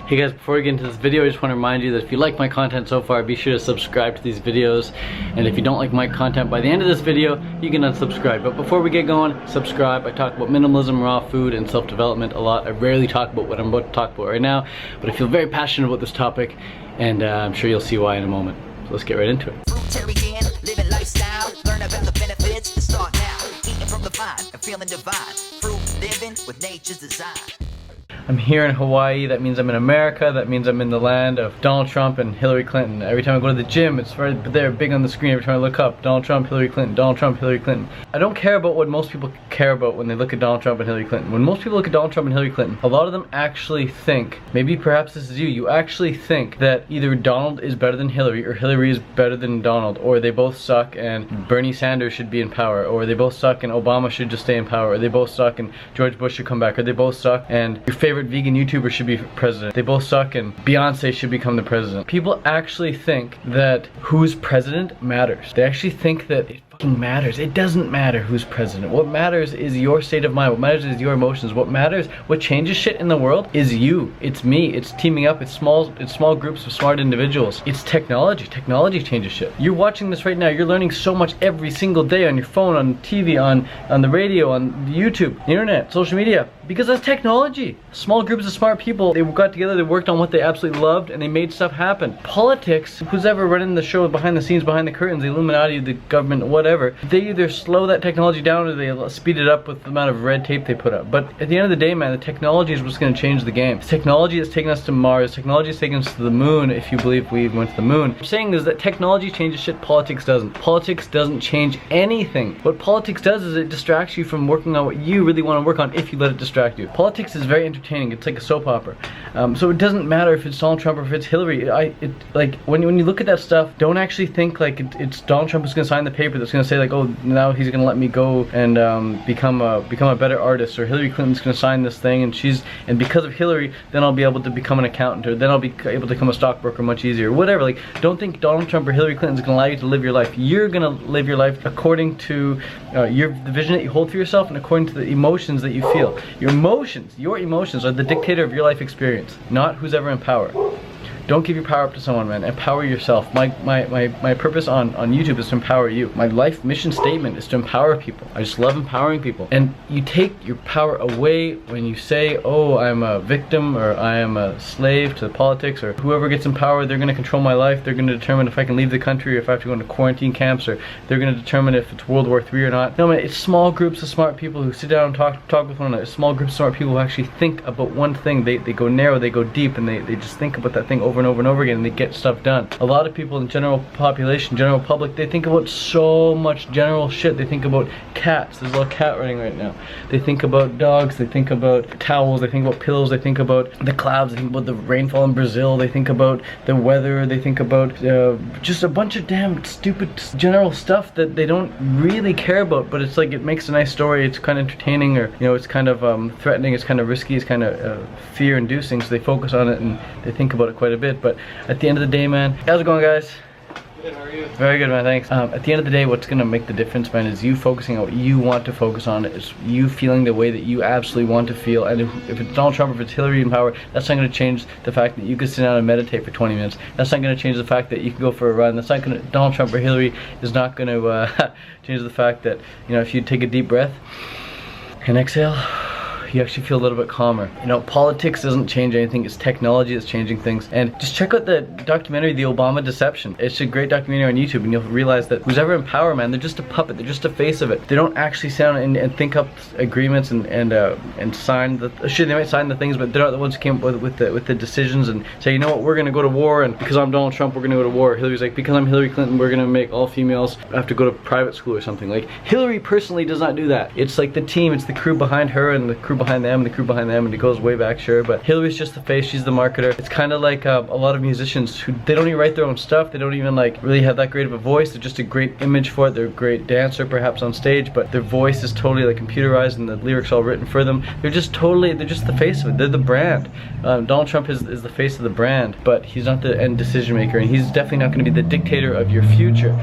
Hey guys, before we get into this video, I just want to remind you that if you like my content so far, be sure to subscribe to these videos. And if you don't like my content by the end of this video, you can unsubscribe. But before we get going, subscribe. I talk about minimalism, raw food, and self-development a lot. I rarely talk about what I'm about to talk about right now, but I feel very passionate about this topic, and I'm sure you'll see why in a moment. So let's get right into it. Fruitarian, living lifestyle, learn about the benefits, start now, eating from the vine and feeling divine, fruit living with nature's design. I'm here in Hawaii. That means I'm in America. That means I'm in the land of Donald Trump and Hillary Clinton. Every time I go to the gym, it's right there, big on the screen. Every time I look up, Donald Trump, Hillary Clinton, Donald Trump, Hillary Clinton. I don't care about what most people care about when they look at Donald Trump and Hillary Clinton. When most people look at Donald Trump and Hillary Clinton, a lot of them actually think, maybe perhaps this is you actually think that either Donald is better than Hillary or Hillary is better than Donald, or they both suck and Bernie Sanders should be in power, or they both suck and Obama should just stay in power, or they both suck and George Bush should come back, or they both suck and your favorite vegan YouTuber should be president. They both suck and Beyonce should become the president. People actually think that who's president matters. They actually think that it fucking matters. It doesn't matter who's president. What matters is your state of mind. What matters is your emotions. What matters, what changes shit in the world is you. It's me. It's teaming up. It's small groups of smart individuals. It's technology. Technology changes shit. You're watching this right now. You're learning so much every single day on your phone, on TV, on the radio, on YouTube, the internet, social media. Because that's technology. Small groups of smart people, they got together, they worked on what they absolutely loved, and they made stuff happen. Politics, who's ever running the show behind the scenes, behind the curtains, the Illuminati, the government, whatever, they either slow that technology down or they speed it up with the amount of red tape they put up. But at the end of the day, man, the technology is what's going to change the game. It's technology that's taken us to Mars. Technology has taken us to the moon, if you believe we went to the moon. What I'm saying is that technology changes shit, politics doesn't. Politics doesn't change anything. What politics does is it distracts you from working on what you really want to work on if you let it distract you. Politics is very entertaining. It's like a soap opera. So it doesn't matter if it's Donald Trump or if it's Hillary. Like when you look at that stuff, don't actually think like it's Donald Trump who's going to sign the paper that's going to say like, oh, now he's going to let me go and become a better artist, or Hillary Clinton's going to sign this thing and because of Hillary, then I'll be able to become an accountant, or then I'll be able to become a stockbroker much easier, whatever. Like, don't think Donald Trump or Hillary Clinton's going to allow you to live your life. You're going to live your life according to the vision that you hold for yourself and according to the emotions that you feel. Your emotions are the dictator of your life experience, not who's ever in power. Don't give your power up to someone, man. Empower yourself. My purpose on YouTube is to empower you. My life mission statement is to empower people. I just love empowering people. And you take your power away when you say, oh, I'm a victim, or I am a slave to politics, or whoever gets in power, they're going to control my life. They're going to determine if I can leave the country, or if I have to go into quarantine camps, or they're going to determine if it's World War III or not. No, man, it's small groups of smart people who sit down and talk with one another. Small groups of smart people who actually think about one thing. They go narrow, they go deep, and they just think about that thing over and over and over again, and they get stuff done. A lot of people in general population, general public, they think about so much general shit. They think about cats. There's a little cat running right now. They think about dogs. They think about towels. They think about pillows. They think about the clouds. They think about the rainfall in Brazil. They think about the weather. They think about just a bunch of damn stupid general stuff that they don't really care about, but it's like it makes a nice story. It's kind of entertaining, or it's kind of threatening. It's kind of risky. It's kind of fear-inducing, so they focus on it and they think about it quite a bit. But at the end of the day, man, how's it going, guys? Good, how are you? Very good, man, thanks. At the end of the day, what's gonna make the difference, man, is you focusing on what you want to focus on. It's you feeling the way that you absolutely want to feel. And if it's Donald Trump, if it's Hillary in power, that's not gonna change the fact that you could sit down and meditate for 20 minutes. That's not gonna change the fact that you can go for a run. That's not gonna, Donald Trump or Hillary is not gonna change the fact that, if you take a deep breath and exhale, you actually feel a little bit calmer. Politics doesn't change anything. It's technology that's changing things. And just check out the documentary, The Obama Deception. It's a great documentary on YouTube, and you'll realize that who's ever in power, man, they're just a puppet. They're just a face of it. They don't actually sit down and think up agreements and sign the. Sure, they might sign the things, but they're not the ones who came up with the decisions and say, you know what, we're gonna go to war, and because I'm Donald Trump, we're gonna go to war. Hillary's like, because I'm Hillary Clinton, we're gonna make all females have to go to private school or something. Like, Hillary personally does not do that. It's like the team, it's the crew behind her and the crew behind them and the crew behind them, and it goes way back, sure, but Hillary's just the face. She's the marketer. It's kind of like a lot of musicians who, they don't even write their own stuff. They don't even like really have that great of a voice. They're just a great image for it. They're a great dancer perhaps on stage, but their voice is totally like computerized and the lyrics all written for them. They're just the face of it. They're the brand. Donald Trump is the face of the brand, but he's not the end decision maker, and he's definitely not going to be the dictator of your future.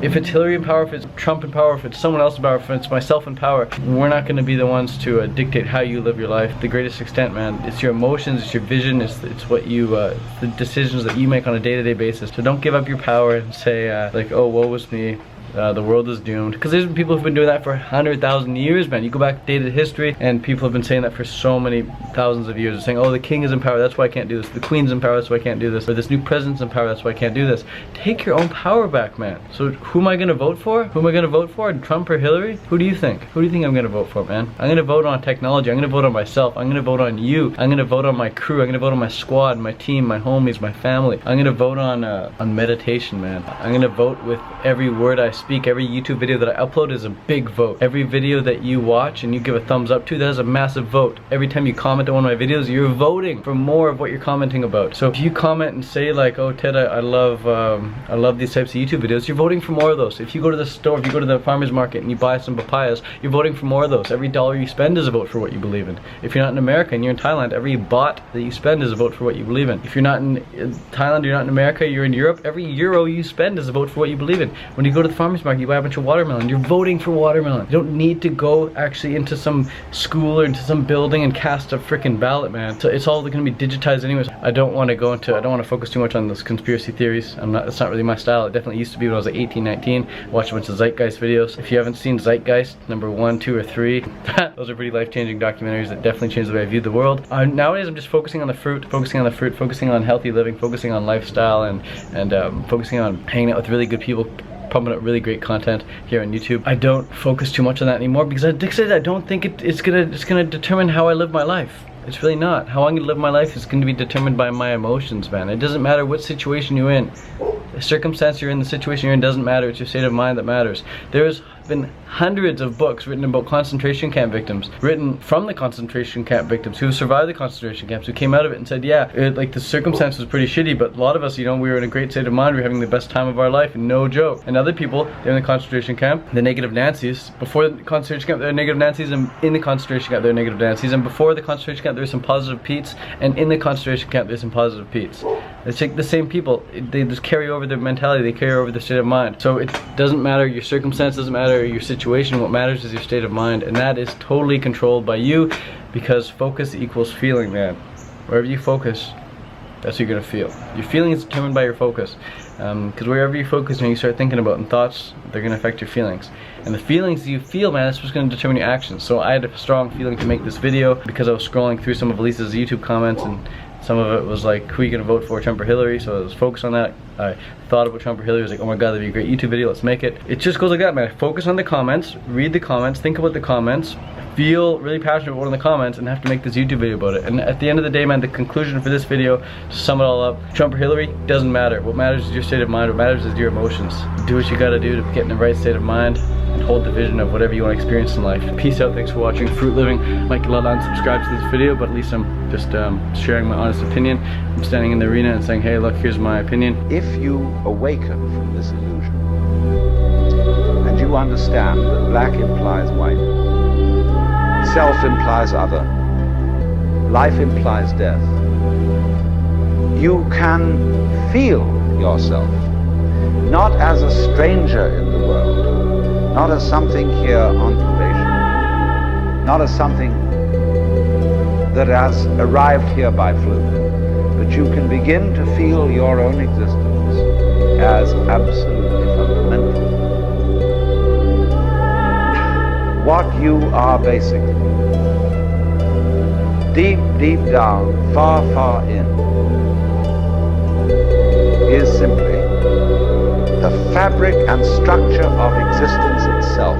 If it's Hillary in power, if it's Trump in power, if it's someone else in power, if it's myself in power, we're not going to be the ones to dictate how you live your life to the greatest extent, man. It's your emotions, it's your vision, it's what you, the decisions that you make on a day-to-day basis. So don't give up your power and say like, oh, woe is me. The world is doomed, because there's been people who've been doing that for 100,000 years, man. You go back dated history and people have been saying that for so many thousands of years. They're saying, oh, the king is in power, that's why I can't do this. The queen's in power, that's why I can't do this. Or this new president's in power, that's why I can't do this. Take your own power back, man. So who am I gonna vote for? Who am I gonna vote for? Trump or Hillary? Who do you think? Who do you think I'm gonna vote for, man? I'm gonna vote on technology. I'm gonna vote on myself. I'm gonna vote on you. I'm gonna vote on my crew. I'm gonna vote on my squad, my team, my homies, my family. I'm gonna vote on meditation, man. I'm gonna vote with every word I speak. Every YouTube video that I upload is a big vote. Every video that you watch and you give a thumbs up to, that is a massive vote. Every time you comment on one of my videos, you're voting for more of what you're commenting about. So if you comment and say like, oh Ted, I love these types of YouTube videos, you're voting for more of those. If you go to the store, if you go to the farmer's market and you buy some papayas, you're voting for more of those. Every dollar you spend is a vote for what you believe in. If you're not in America and you're in Thailand, every baht that you spend is a vote for what you believe in. If you're not in Thailand, you're not in America, you're in Europe, every euro you spend is a vote for what you believe in. When you go to the farmer's market, you buy a bunch of watermelon, you're voting for watermelon. You don't need to go actually into some school or into some building and cast a freaking ballot, man. So it's all gonna be digitized anyways. I don't want to focus too much on those conspiracy theories. It's not really my style. It definitely used to be when I was like 18, 19. Watched a bunch of Zeitgeist videos. If you haven't seen Zeitgeist, number 1, 2, or 3, those are pretty life-changing documentaries that definitely changed the way I viewed the world. Nowadays I'm just focusing on the fruit, focusing on healthy living, focusing on lifestyle, and focusing on hanging out with really good people, pumping out really great content here on YouTube. I don't focus too much on that anymore because I don't think it's gonna determine how I live my life. It's really not. How I'm gonna live my life is gonna be determined by my emotions, man. It doesn't matter what situation you're in. The circumstance you're in, the situation you're in doesn't matter. It's your state of mind that matters. There's been hundreds of books written about concentration camp victims, written from the concentration camp victims who survived the concentration camps, who came out of it and said, yeah, like the circumstance was pretty shitty, but a lot of us, you know, we were in a great state of mind, we were having the best time of our life, and no joke. And other people, they're in the concentration camp, the negative Nancy's. Before the concentration camp, they're negative Nancy's, and in the concentration camp, they're negative Nancy's, and before the concentration camp, there's some positive Pete's, and in the concentration camp, there's some positive Pete's. It's like the same people, they just carry over their mentality, they carry over their state of mind. So it doesn't matter your circumstance, doesn't matter your situation, what matters is your state of mind, and that is totally controlled by you, because focus equals feeling, man. Wherever you focus, that's what you're gonna feel. Your feeling is determined by your focus, because wherever you focus and you start thinking about and thoughts, they're gonna affect your feelings. And the feelings you feel, man, that's what's gonna determine your actions. So I had a strong feeling to make this video because I was scrolling through some of Elisa's YouTube comments, and some of it was like, who are you gonna vote for, Trump or Hillary? So I was focused on that. I thought about Trump or Hillary. I was like, oh my god, that'd be a great YouTube video, let's make it. It just goes like that, man. Focus on the comments, read the comments, think about the comments, feel really passionate about one of the comments, and have to make this YouTube video about it. And at the end of the day, man, the conclusion for this video, to sum it all up, Trump or Hillary, doesn't matter. What matters is your state of mind. What matters is your emotions. Do what you gotta do to get in the right state of mind and hold the vision of whatever you want to experience in life. Peace out, thanks for watching Fruit Living. Might get a lot of unsubscribes to this video, but at least I'm just sharing my honest opinion. I'm standing in the arena and saying, hey, look, here's my opinion. If you awaken from this illusion and you understand that black implies white, self implies other, life implies death, you can feel yourself not as a stranger in the world, not as something here on probation, not as something that has arrived here by fluke, but you can begin to feel your own existence as absolutely fundamental. What you are basically, deep, deep down, far, far in, is simply the fabric and structure of existence itself.